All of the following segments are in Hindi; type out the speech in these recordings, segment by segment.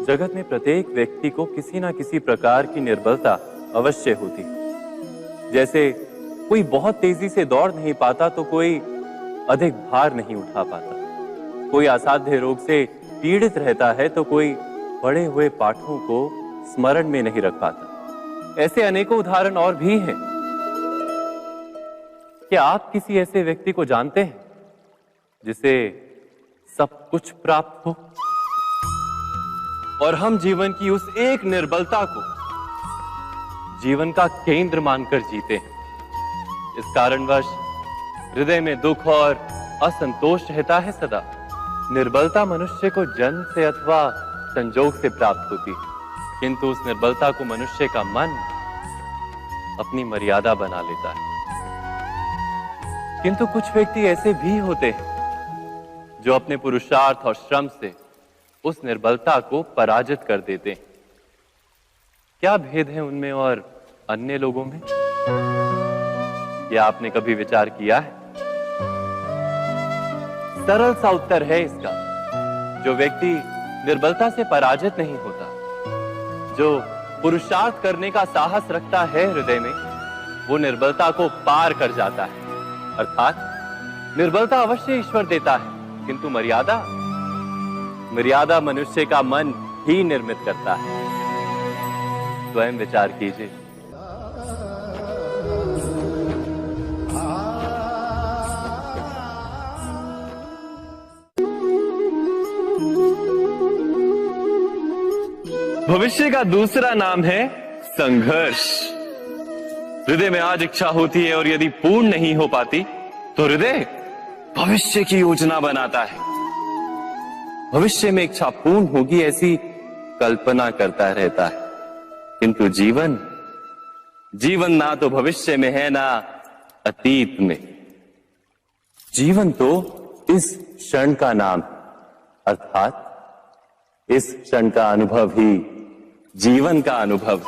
जगत में प्रत्येक व्यक्ति को किसी ना किसी प्रकार की निर्बलता अवश्य होती है। जैसे कोई बहुत तेजी से दौड़ नहीं पाता तो कोई अधिक भार नहीं उठा पाता, कोई असाध्य रोग से पीड़ित रहता है तो कोई पढ़े हुए पाठों को स्मरण में नहीं रख पाता। ऐसे अनेकों उदाहरण और भी हैं। क्या आप किसी ऐसे व्यक्ति को जानते हैं जिसे सब कुछ प्राप्त हो और हम जीवन की उस एक निर्बलता को जीवन का केंद्र मानकर जीते हैं? इस कारणवश हृदय में दुख और असंतोष रहता है सदा। निर्बलता मनुष्य को जन्म से अथवा संजोग से प्राप्त होती है, किंतु उस निर्बलता को मनुष्य का मन अपनी मर्यादा बना लेता है। किंतु कुछ व्यक्ति ऐसे भी होते हैं जो अपने पुरुषार्थ और श्रम से उस निर्बलता को पराजित कर देते हैं। क्या भेद है उनमें और अन्य लोगों में? क्या आपने कभी विचार किया है? सरल सा उत्तर है इसका। जो व्यक्ति निर्बलता से पराजित नहीं होता, जो पुरुषार्थ करने का साहस रखता है हृदय में, वो निर्बलता को पार कर जाता है। अर्थात निर्बलता अवश्य ईश्वर देता है, किंतु मर्यादा मनुष्य का मन ही निर्मित करता है। स्वयं विचार कीजिए। भविष्य का दूसरा नाम है संघर्ष। हृदय में आज इच्छा होती है और यदि पूर्ण नहीं हो पाती तो हृदय भविष्य की योजना बनाता है। भविष्य में इच्छा पूर्ण होगी ऐसी कल्पना करता रहता है, किंतु जीवन ना तो भविष्य में है ना अतीत में। जीवन तो इस क्षण का नाम, अर्थात इस क्षण का अनुभव ही जीवन का अनुभव।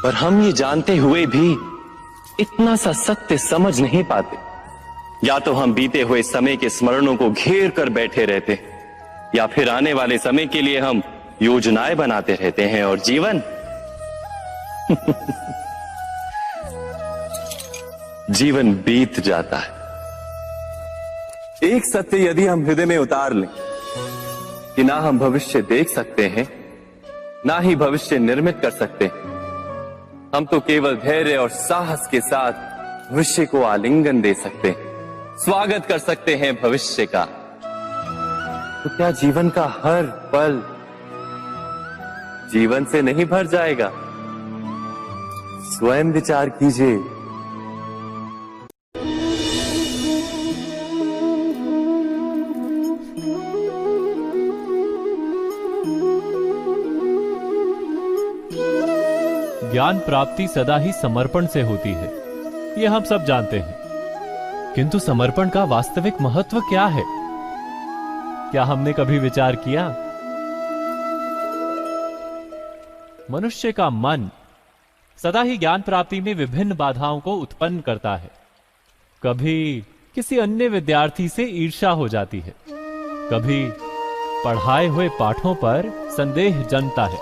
पर हम ये जानते हुए भी इतना सा सत्य समझ नहीं पाते। या तो हम बीते हुए समय के स्मरणों को घेर कर बैठे रहते, या फिर आने वाले समय के लिए हम योजनाएं बनाते रहते हैं और जीवन जीवन बीत जाता है। एक सत्य यदि हम हृदय में उतार लें कि ना हम भविष्य देख सकते हैं, ना ही भविष्य निर्मित कर सकते हैं, हम तो केवल धैर्य और साहस के साथ भविष्य को आलिंगन दे सकते हैं, स्वागत कर सकते हैं भविष्य का। तो क्या जीवन का हर पल जीवन से नहीं भर जाएगा? स्वयं विचार कीजिए। ज्ञान प्राप्ति सदा ही समर्पण से होती है, यह हम सब जानते हैं। किंतु समर्पण का वास्तविक महत्व क्या है? क्या हमने कभी विचार किया? मनुष्य का मन सदा ही ज्ञान प्राप्ति में विभिन्न बाधाओं को उत्पन्न करता है। कभी किसी अन्य विद्यार्थी से ईर्ष्या हो जाती है, कभी पढ़ाए हुए पाठों पर संदेह जन्मता है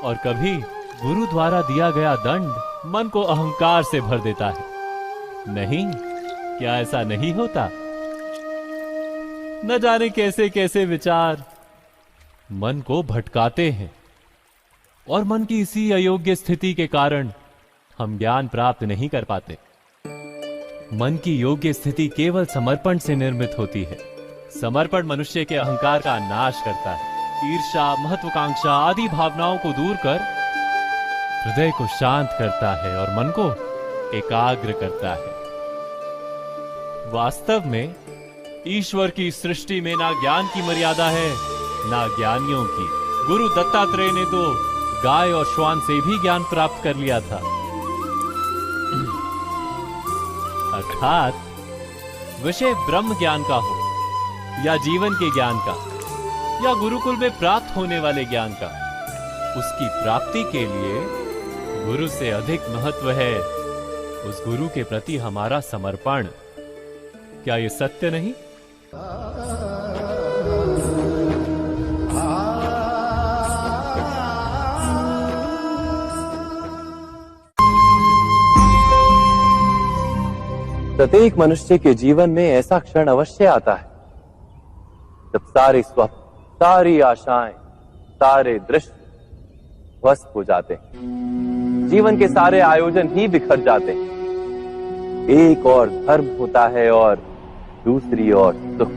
और कभी गुरु द्वारा दिया गया दंड मन को अहंकार से भर देता है। नहीं, क्या ऐसा नहीं होता? न जाने कैसे कैसे विचार मन को भटकाते हैं और मन की इसी अयोग्य स्थिति के कारण हम ज्ञान प्राप्त नहीं कर पाते। मन की योग्य स्थिति केवल समर्पण से निर्मित होती है। समर्पण मनुष्य के अहंकार का नाश करता है, ईर्ष्या, महत्वाकांक्षा आदि भावनाओं को दूर कर हृदय को शांत करता है और मन को एकाग्र करता है। वास्तव में ईश्वर की सृष्टि में ना ज्ञान की मर्यादा है ना ज्ञानियों की। गुरु दत्तात्रेय ने तो गाय और श्वान से भी ज्ञान प्राप्त कर लिया था। अर्थात विषय ब्रह्म ज्ञान का हो या जीवन के ज्ञान का या गुरुकुल में प्राप्त होने वाले ज्ञान का, उसकी प्राप्ति के लिए गुरु से अधिक महत्व है उस गुरु के प्रति हमारा समर्पण। क्या ये सत्य नहीं? प्रत्येक मनुष्य के जीवन में ऐसा क्षण अवश्य आता है जब सारे स्वप्न, सारी आशाएं, सारे दृश्य ध्वस्त हो जाते हैं। जीवन के सारे आयोजन ही बिखर जाते हैं। एक और धर्म होता है और दूसरी ओर सुख।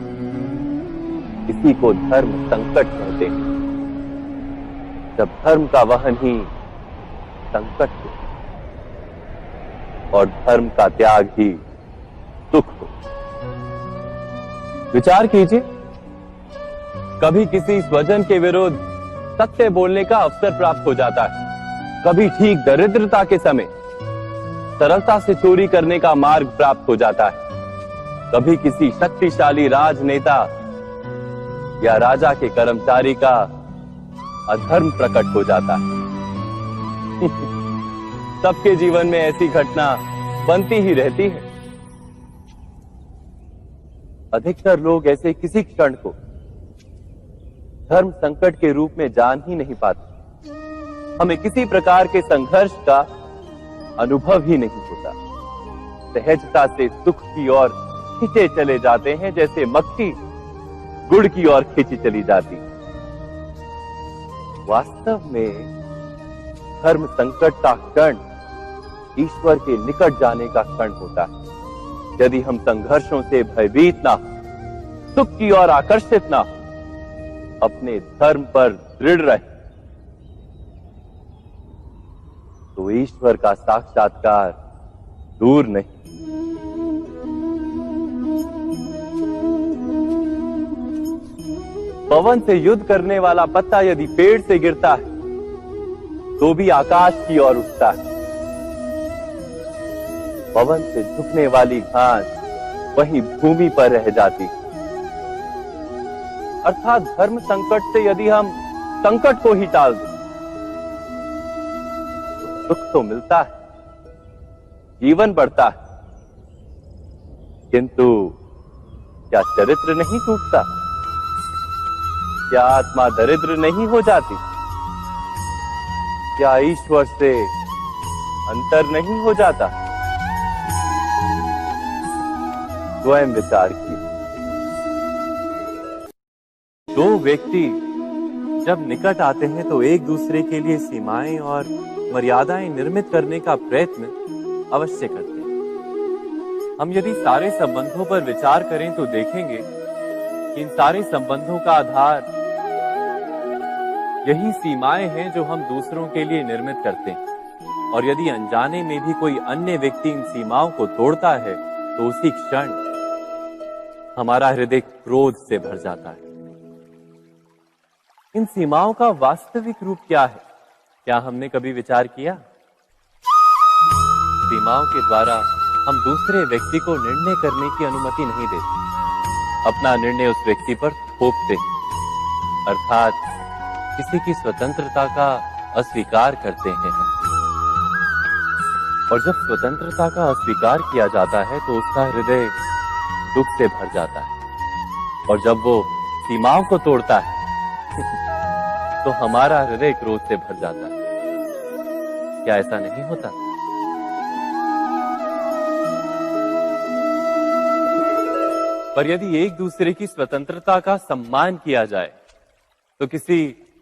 इसी को धर्म संकट कहते हैं। जब धर्म का वहन ही संकट हो और धर्म का त्याग ही सुख हो। विचार कीजिए, कभी किसी स्वजन के विरुद्ध सत्य बोलने का अवसर प्राप्त हो जाता है, कभी ठीक दरिद्रता के समय सरलता से चोरी करने का मार्ग प्राप्त हो जाता है, कभी किसी शक्तिशाली राजनेता या राजा के कर्मचारी का अधर्म प्रकट हो जाता है। सबके जीवन में ऐसी घटना बनती ही रहती है। अधिकतर लोग ऐसे किसी क्षण को धर्म संकट के रूप में जान ही नहीं पाते। हमें किसी प्रकार के संघर्ष का अनुभव ही नहीं होता। सहजता से सुख की ओर खींचे चले जाते हैं, जैसे मक्खी गुड़ की ओर खींची चली जाती। वास्तव में धर्म संकट का क्षण ईश्वर के निकट जाने का क्षण होता है। यदि हम संघर्षों से भयभीत ना हो, सुख की ओर आकर्षित ना हो, अपने धर्म पर दृढ़ रहे, तो ईश्वर का साक्षात्कार दूर नहीं। पवन से युद्ध करने वाला पत्ता यदि पेड़ से गिरता है तो भी आकाश की ओर उठता है। पवन से झुकने वाली घास वहीं भूमि पर रह जाती। अर्थात धर्म संकट से यदि हम संकट को ही टाल दें तो सुख तो मिलता है, जीवन बढ़ता है, किंतु क्या चरित्र नहीं टूटता? क्या आत्मा दरिद्र नहीं हो जाती? क्या ईश्वर से अंतर नहीं हो जाता? स्वयं विचार किए। दो व्यक्ति जब निकट आते हैं तो एक दूसरे के लिए सीमाएं और मर्यादाएं निर्मित करने का प्रयत्न अवश्य करते हैं। हम यदि सारे संबंधों पर विचार करें तो देखेंगे कि इन सारे संबंधों का आधार यही सीमाएं हैं जो हम दूसरों के लिए निर्मित करते हैं। और यदि अनजाने में भी कोई अन्य व्यक्ति इन सीमाओं को तोड़ता है तो उसी क्षण हमारा हृदय क्रोध से भर जाता है। इन सीमाओं का वास्तविक रूप क्या है? क्या हमने कभी विचार किया? सीमाओं के द्वारा हम दूसरे व्यक्ति को निर्णय करने की अनुमति नहीं देते, अपना निर्णय उस व्यक्ति पर थोपते हैं, अर्थात किसी की स्वतंत्रता का अस्वीकार करते हैं। और जब स्वतंत्रता का अस्वीकार किया जाता है तो उसका हृदय दुख से भर जाता है। और जब वो सीमाओं को तोड़ता है तो हमारा हृदय क्रोध से भर जाता है। क्या ऐसा नहीं होता? पर यदि एक दूसरे की स्वतंत्रता का सम्मान किया जाए तो किसी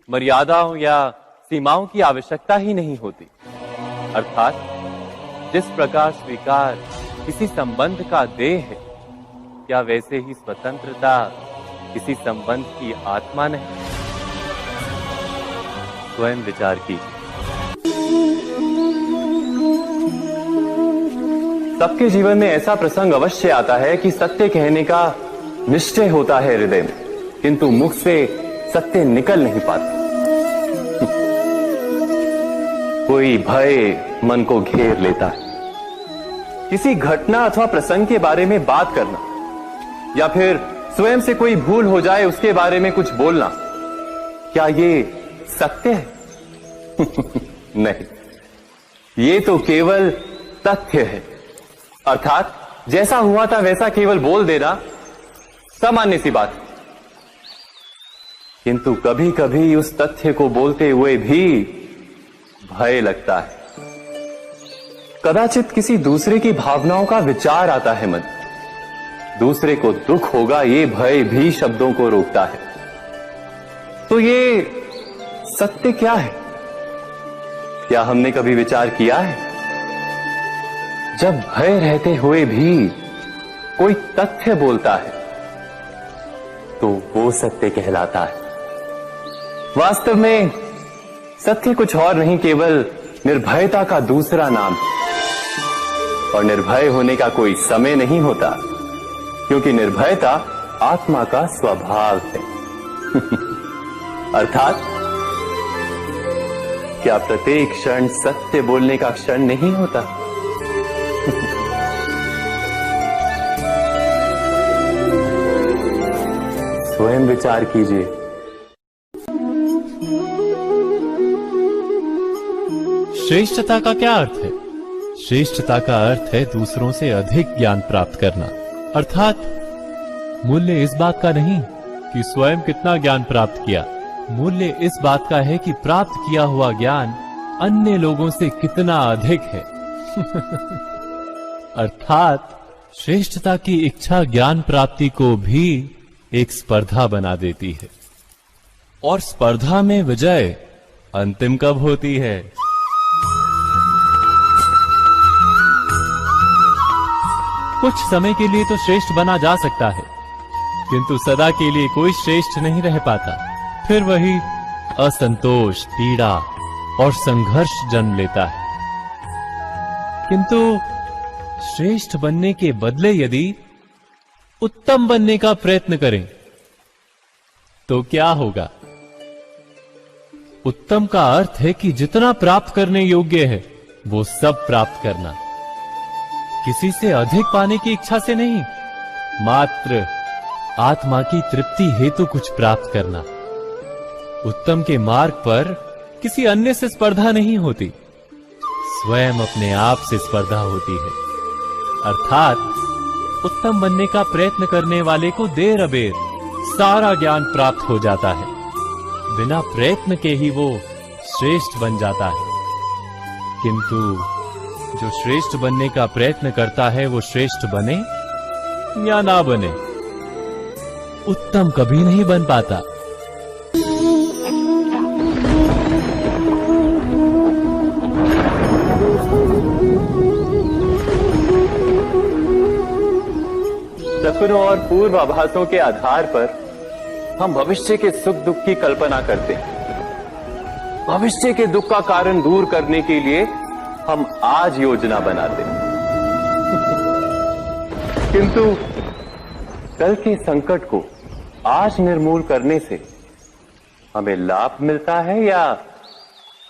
मर्यादाओं या सीमाओं की आवश्यकता ही नहीं होती। अर्थात जिस प्रकार स्वीकार किसी संबंध का देह है, क्या वैसे ही स्वतंत्रता किसी संबंध की आत्मा नहीं? स्वयं विचार कीजिए। सबके जीवन में ऐसा प्रसंग अवश्य आता है कि सत्य कहने का निश्चय होता है हृदय में, किंतु मुख से सत्य निकल नहीं पाता। कोई भय मन को घेर लेता है। किसी घटना अथवा प्रसंग के बारे में बात करना या फिर स्वयं से कोई भूल हो जाए उसके बारे में कुछ बोलना, क्या ये सत्य है? नहीं, ये तो केवल तथ्य है। अर्थात जैसा हुआ था वैसा केवल बोल देना सामान्य सी बात, किंतु कभी कभी उस तथ्य को बोलते हुए भी भय लगता है। कदाचित किसी दूसरे की भावनाओं का विचार आता है मन, दूसरे को दुख होगा ये भय भी शब्दों को रोकता है। तो ये सत्य क्या है? क्या हमने कभी विचार किया है? जब भय रहते हुए भी कोई तथ्य बोलता है तो वो सत्य कहलाता है। वास्तव में सत्य कुछ और नहीं, केवल निर्भयता का दूसरा नाम है। और निर्भय होने का कोई समय नहीं होता, क्योंकि निर्भयता आत्मा का स्वभाव है। अर्थात क्या प्रत्येक क्षण सत्य बोलने का क्षण नहीं होता? स्वयं विचार कीजिए। श्रेष्ठता का क्या अर्थ है? श्रेष्ठता का अर्थ है दूसरों से अधिक ज्ञान प्राप्त करना। अर्थात मूल्य इस बात का नहीं कि स्वयं कितना ज्ञान प्राप्त किया, मूल्य इस बात का है कि प्राप्त किया हुआ ज्ञान अन्य लोगों से कितना अधिक है। अर्थात श्रेष्ठता की इच्छा ज्ञान प्राप्ति को भी एक स्पर्धा बना देती है। और स्पर्धा में विजय अंतिम कब होती है? कुछ समय के लिए तो श्रेष्ठ बना जा सकता है, किंतु सदा के लिए कोई श्रेष्ठ नहीं रह पाता। फिर वही असंतोष, पीड़ा और संघर्ष जन्म लेता है। किंतु श्रेष्ठ बनने के बदले यदि उत्तम बनने का प्रयत्न करें तो क्या होगा? उत्तम का अर्थ है कि जितना प्राप्त करने योग्य है वो सब प्राप्त करना, किसी से अधिक पाने की इच्छा से नहीं, मात्र आत्मा की तृप्ति हेतु कुछ प्राप्त करना। उत्तम के मार्ग पर किसी अन्य से स्पर्धा नहीं होती, स्वयं अपने आप से स्पर्धा होती है। अर्थात उत्तम बनने का प्रयत्न करने वाले को देर अबेर सारा ज्ञान प्राप्त हो जाता है, बिना प्रयत्न के ही वो श्रेष्ठ बन जाता है। किंतु जो श्रेष्ठ बनने का प्रयत्न करता है वो श्रेष्ठ बने या ना बने, उत्तम कभी नहीं बन पाता। सपनों और पूर्वाभासों के आधार पर हम भविष्य के सुख दुख की कल्पना करते हैं। भविष्य के दुख का कारण दूर करने के लिए हम आज योजना बनाते हैं। किंतु कल के संकट को आज निर्मूल करने से हमें लाभ मिलता है या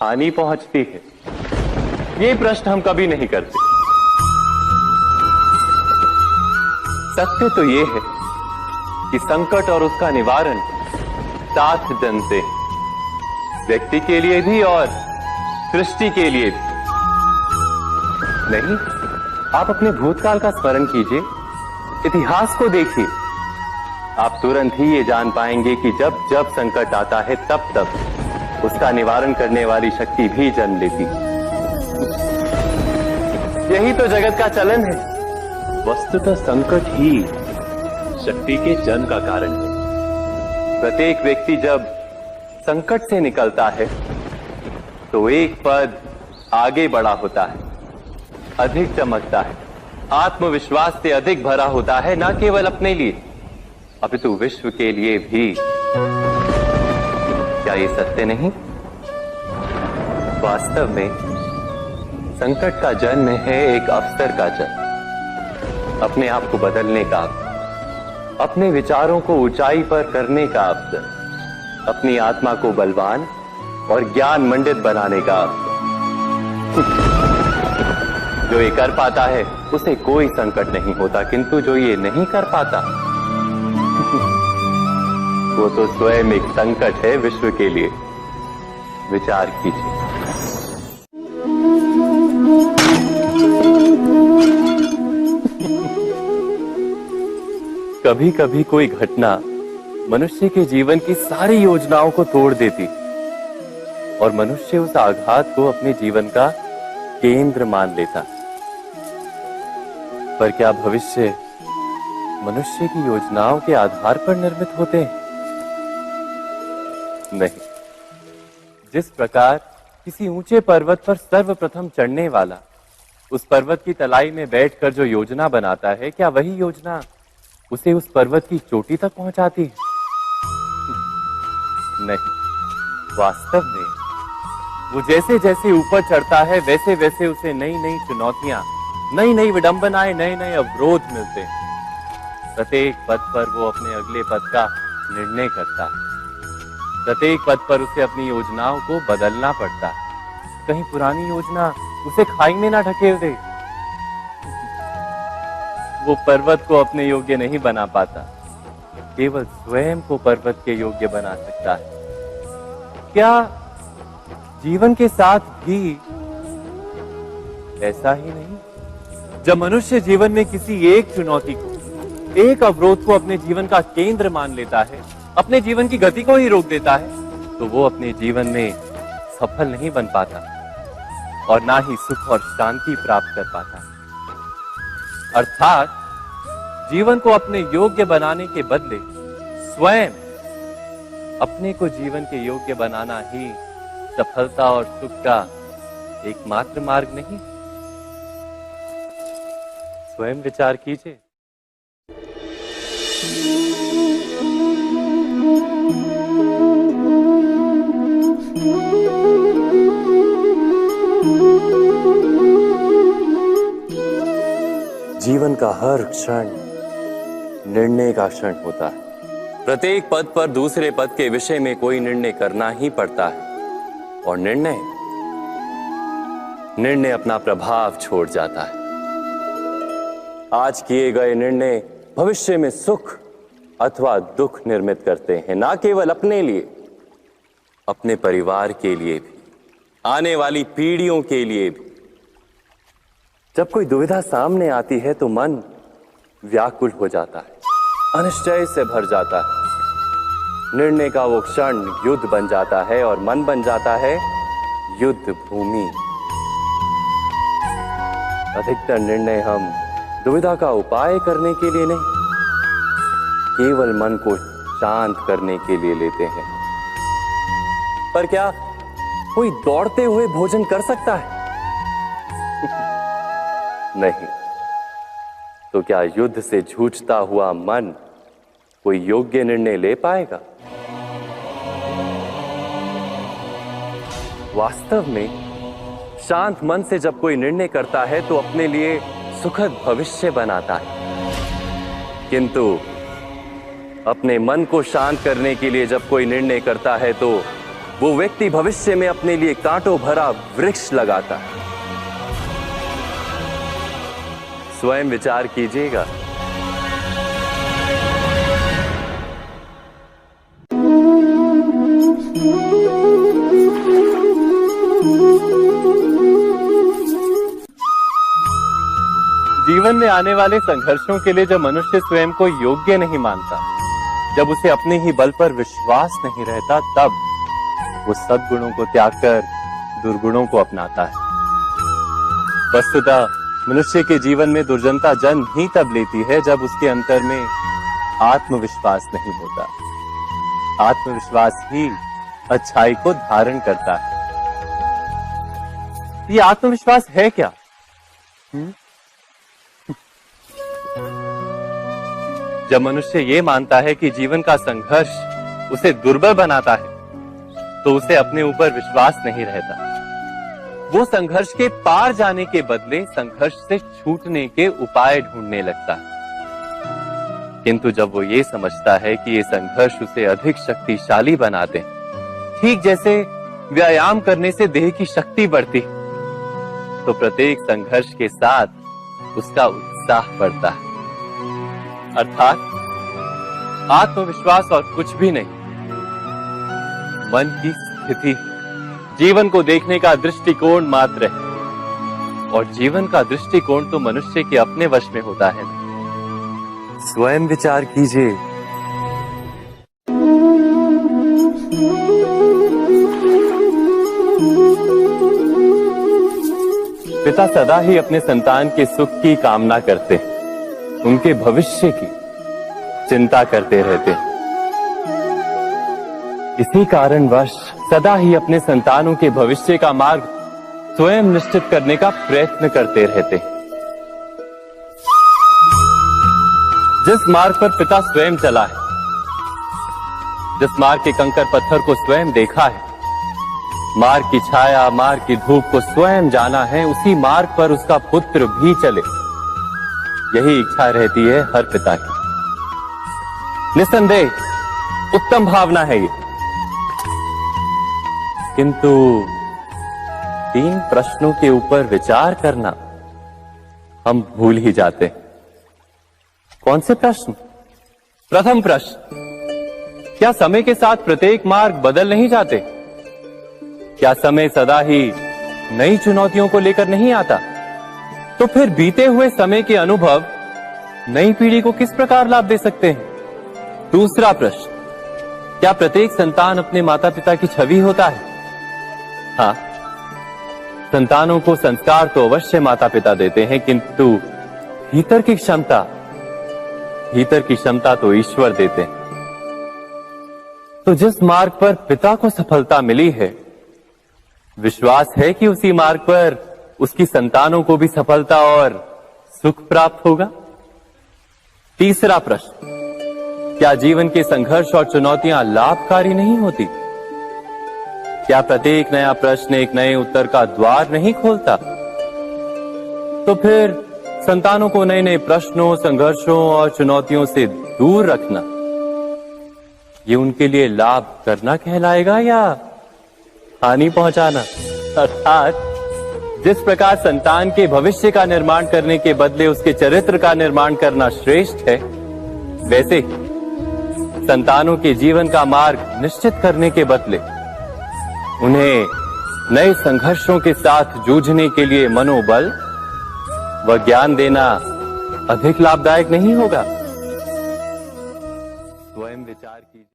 हानि पहुंचती है? ये प्रश्न हम कभी नहीं करते। सत्य तो ये है कि संकट और उसका निवारण साथ जनते हैं, व्यक्ति के लिए भी और सृष्टि के लिए भी। नहीं, आप अपने भूतकाल का स्मरण कीजिए, इतिहास को देखिए, आप तुरंत ही ये जान पाएंगे कि जब जब संकट आता है तब तब उसका निवारण करने वाली शक्ति भी जन्म लेती है। यही तो जगत का चलन है। वस्तुतः संकट ही शक्ति के जन्म का कारण है। प्रत्येक व्यक्ति जब संकट से निकलता है तो एक पद आगे बढ़ा होता है, अधिक चमकता है, आत्मविश्वास से अधिक भरा होता है, न केवल अपने लिए अपितु विश्व के लिए भी। क्या ये सत्य नहीं? वास्तव में संकट का जन्म है एक अवसर का जन्म, अपने आप को बदलने का, अपने विचारों को ऊंचाई पर करने का अवसर, अपनी आत्मा को बलवान और ज्ञान मंडित बनाने का अवसर। जो ये कर पाता है उसे कोई संकट नहीं होता, किंतु जो ये नहीं कर पाता वो तो स्वयं एक संकट है विश्व के लिए। विचार कीजिए। कभी कभी कोई घटना मनुष्य के जीवन की सारी योजनाओं को तोड़ देती और मनुष्य उस आघात को अपने जीवन का केंद्र मान लेता। पर क्या भविष्य मनुष्य की योजनाओं के आधार पर निर्मित होते हैं? नहीं। जिस प्रकार किसी ऊंचे पर्वत पर सर्वप्रथम चढ़ने वाला उस पर्वत की तलाई में बैठकर जो योजना बनाता है, क्या वही योजना उसे उस पर्वत की चोटी तक पहुंचाती है? नहीं। वास्तव में वो जैसे जैसे ऊपर चढ़ता है वैसे वैसे उसे नई नई चुनौतियां, नई नई विडंबनाएं, नए नए अवरोध मिलते हैं। प्रत्येक पद पर वो अपने अगले पद का निर्णय करता है। प्रत्येक पद पर उसे अपनी योजनाओं को बदलना पड़ता है। कहीं पुरानी योजना उसे खाई में ना ढकेल दे। वो पर्वत को अपने योग्य नहीं बना पाता, केवल स्वयं को पर्वत के योग्य बना सकता है। क्या जीवन के साथ भी ऐसा ही नहीं? जब मनुष्य जीवन में किसी एक चुनौती को, एक अवरोध को अपने जीवन का केंद्र मान लेता है, अपने जीवन की गति को ही रोक देता है, तो वो अपने जीवन में सफल नहीं बन पाता और ना ही सुख और शांति प्राप्त कर पाता। अर्थात जीवन को अपने योग्य बनाने के बदले स्वयं अपने को जीवन के योग्य बनाना ही सफलता और सुख का एकमात्र मार्ग नहीं। स्वयं विचार कीजिए। जीवन का हर क्षण निर्णय का क्षण होता है। प्रत्येक पद पर दूसरे पद के विषय में कोई निर्णय करना ही पड़ता है और निर्णय अपना प्रभाव छोड़ जाता है। आज किए गए निर्णय भविष्य में सुख अथवा दुख निर्मित करते हैं, ना केवल अपने लिए, अपने परिवार के लिए भी, आने वाली पीढ़ियों के लिए भी। जब कोई दुविधा सामने आती है तो मन व्याकुल हो जाता है, अनिश्चय से भर जाता है। निर्णय का वो क्षण युद्ध बन जाता है और मन बन जाता है युद्ध भूमि। अधिकतर निर्णय हम दुविधा का उपाय करने के लिए नहीं, केवल मन को शांत करने के लिए लेते हैं। पर क्या कोई दौड़ते हुए भोजन कर सकता है? नहीं। तो क्या युद्ध से जूझता हुआ मन कोई योग्य निर्णय ले पाएगा? वास्तव में शांत मन से जब कोई निर्णय करता है तो अपने लिए सुखद भविष्य बनाता है, किंतु अपने मन को शांत करने के लिए जब कोई निर्णय करता है तो वो व्यक्ति भविष्य में अपने लिए कांटों भरा वृक्ष लगाता है। स्वयं विचार कीजिएगा। जीवन में आने वाले संघर्षों के लिए जब मनुष्य स्वयं को योग्य नहीं मानता, जब उसे अपने ही बल पर विश्वास नहीं रहता, तब वो सद्गुणों को त्याग कर दुर्गुणों को अपनाता है। वस्तुतः मनुष्य के जीवन में दुर्जनता जन्म ही तब लेती है जब उसके अंतर में आत्मविश्वास नहीं होता। आत्मविश्वास ही अच्छाई को धारण करता है। ये आत्मविश्वास है क्या? जब मनुष्य ये मानता है कि जीवन का संघर्ष उसे दुर्बल बनाता है, तो उसे अपने ऊपर विश्वास नहीं रहता। वो संघर्ष के पार जाने के बदले संघर्ष से छूटने के उपाय ढूंढने लगता है। किंतु जब वो ये समझता है कि ये संघर्ष उसे अधिक शक्तिशाली बनाते हैं, ठीक जैसे व्यायाम करने से देह की शक्ति बढ़ती है, तो प्रत्येक संघर्ष के साथ उसका उत्साह बढ़ता है। अर्थात आत्मविश्वास और कुछ भी नहीं, मन की स्थिति, जीवन को देखने का दृष्टिकोण मात्र है। और जीवन का दृष्टिकोण तो मनुष्य के अपने वश में होता है। स्वयं विचार कीजिए। पिता सदा ही अपने संतान के सुख की कामना करते, उनके भविष्य की चिंता करते रहते। इसी कारणवश सदा ही अपने संतानों के भविष्य का मार्ग स्वयं निश्चित करने का प्रयत्न करते रहते। जिस मार्ग पर पिता स्वयं चला है, जिस मार्ग के कंकर पत्थर को स्वयं देखा है, मार्ग की छाया, मार्ग की धूप को स्वयं जाना है, उसी मार्ग पर उसका पुत्र भी चले, यही इच्छा रहती है हर पिता की। निस्संदेह उत्तम भावना है ये, किंतु 3 प्रश्नों के ऊपर विचार करना हम भूल ही जाते। कौन से प्रश्न? प्रथम प्रश्न, क्या समय के साथ प्रत्येक मार्ग बदल नहीं जाते? क्या समय सदा ही नई चुनौतियों को लेकर नहीं आता? तो फिर बीते हुए समय के अनुभव नई पीढ़ी को किस प्रकार लाभ दे सकते हैं? दूसरा प्रश्न, क्या प्रत्येक संतान अपने माता पिता की छवि होता है? हाँ, संतानों को संस्कार तो अवश्य माता पिता देते हैं, किंतु भीतर की क्षमता तो ईश्वर देते हैं। तो जिस मार्ग पर पिता को सफलता मिली है, विश्वास है कि उसी मार्ग पर उसकी संतानों को भी सफलता और सुख प्राप्त होगा। तीसरा प्रश्न, क्या जीवन के संघर्ष और चुनौतियां लाभकारी नहीं होती? क्या प्रत्येक नया प्रश्न एक नए उत्तर का द्वार नहीं खोलता? तो फिर संतानों को नए नए प्रश्नों, संघर्षों और चुनौतियों से दूर रखना, ये उनके लिए लाभ करना कहलाएगा या हानि पहुंचाना? अर्थात जिस प्रकार संतान के भविष्य का निर्माण करने के बदले उसके चरित्र का निर्माण करना श्रेष्ठ है, वैसे ही संतानों के जीवन का मार्ग निश्चित करने के बदले उन्हें नए संघर्षों के साथ जूझने के लिए मनोबल व ज्ञान देना अधिक लाभदायक नहीं होगा।